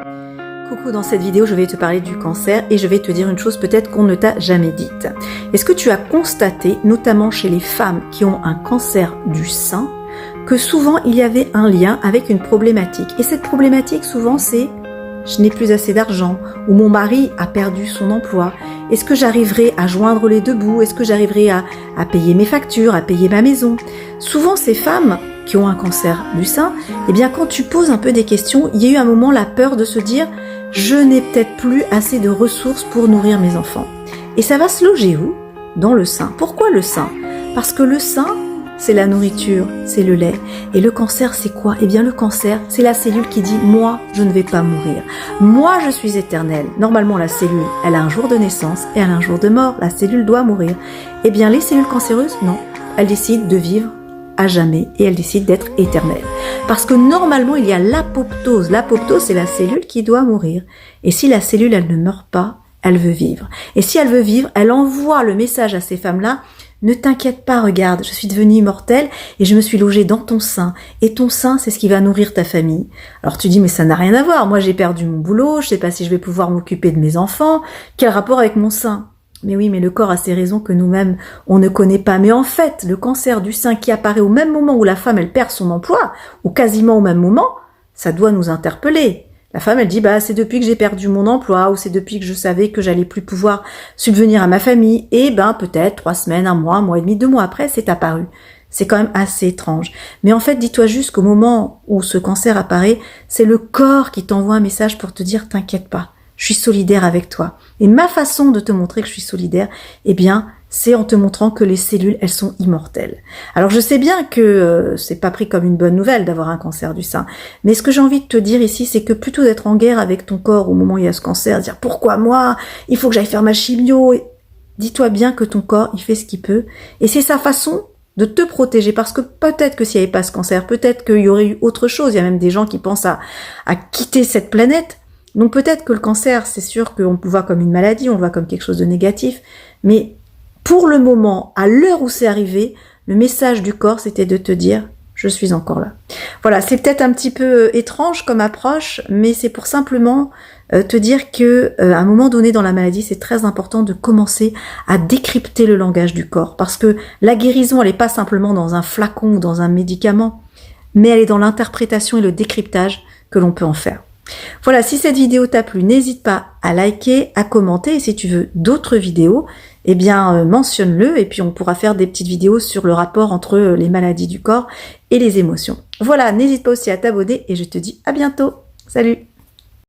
Coucou, dans cette vidéo, je vais te parler du cancer et je vais te dire une chose peut-être qu'on ne t'a jamais dite. Est-ce que tu as constaté, notamment chez les femmes qui ont un cancer du sein, que souvent il y avait un lien avec une problématique? Et cette problématique, souvent, c'est « je n'ai plus assez d'argent » ou « mon mari a perdu son emploi ». Est-ce que j'arriverai à joindre les deux bouts? Est-ce que j'arriverai à payer mes factures, à payer ma maison? Souvent, ces femmes qui ont un cancer du sein, eh bien, quand tu poses un peu des questions, il y a eu un moment la peur de se dire « je n'ai peut-être plus assez de ressources pour nourrir mes enfants ». Et ça va se loger où? Dans le sein. Pourquoi le sein? Parce que le sein, c'est la nourriture, c'est le lait. Et le cancer, c'est quoi? Eh bien, le cancer, c'est la cellule qui dit « moi, je ne vais pas mourir. Moi, je suis éternelle ». Normalement, la cellule, elle a un jour de naissance et elle a un jour de mort. La cellule doit mourir. Eh bien, les cellules cancéreuses, non. Elles décident de vivre à jamais et elles décident d'être éternelles. Parce que normalement, il y a l'apoptose. L'apoptose, c'est la cellule qui doit mourir. Et si la cellule, elle ne meurt pas, elle veut vivre. Et si elle veut vivre, elle envoie le message à ces femmes-là: ne t'inquiète pas, regarde, je suis devenue immortelle et je me suis logée dans ton sein. Et ton sein, c'est ce qui va nourrir ta famille. Alors tu dis, mais ça n'a rien à voir. Moi, j'ai perdu mon boulot, je sais pas si je vais pouvoir m'occuper de mes enfants. Quel rapport avec mon sein? Mais oui, mais le corps a ses raisons que nous-mêmes, on ne connaît pas. Mais en fait, le cancer du sein qui apparaît au même moment où la femme, elle perd son emploi, ou quasiment au même moment, ça doit nous interpeller. La femme, elle dit, bah, c'est depuis que j'ai perdu mon emploi, ou c'est depuis que je savais que j'allais plus pouvoir subvenir à ma famille. Et ben, peut-être 3 semaines, 1 mois et demi, 2 mois après, c'est apparu. C'est quand même assez étrange. Mais en fait, dis-toi juste qu'au moment où ce cancer apparaît, c'est le corps qui t'envoie un message pour te dire, t'inquiète pas, je suis solidaire avec toi. Et ma façon de te montrer que je suis solidaire, eh bien, c'est en te montrant que les cellules, elles sont immortelles. Alors, je sais bien que c'est pas pris comme une bonne nouvelle d'avoir un cancer du sein. Mais ce que j'ai envie de te dire ici, c'est que plutôt d'être en guerre avec ton corps au moment où il y a ce cancer, dire pourquoi moi, il faut que j'aille faire ma chimio. Dis-toi bien que ton corps, il fait ce qu'il peut. Et c'est sa façon de te protéger. Parce que peut-être que s'il n'y avait pas ce cancer, peut-être qu'il y aurait eu autre chose. Il y a même des gens qui pensent à quitter cette planète. Donc peut-être que le cancer, c'est sûr qu'on le voit comme une maladie, on le voit comme quelque chose de négatif, mais pour le moment, à l'heure où c'est arrivé, le message du corps, c'était de te dire « je suis encore là ». Voilà, c'est peut-être un petit peu étrange comme approche, mais c'est pour simplement te dire que à un moment donné dans la maladie, c'est très important de commencer à décrypter le langage du corps, parce que la guérison, elle n'est pas simplement dans un flacon ou dans un médicament, mais elle est dans l'interprétation et le décryptage que l'on peut en faire. Voilà, si cette vidéo t'a plu, n'hésite pas à liker, à commenter, et si tu veux d'autres vidéos, eh bien mentionne-le, et puis on pourra faire des petites vidéos sur le rapport entre les maladies du corps et les émotions. Voilà, n'hésite pas aussi à t'abonner, et je te dis à bientôt. Salut!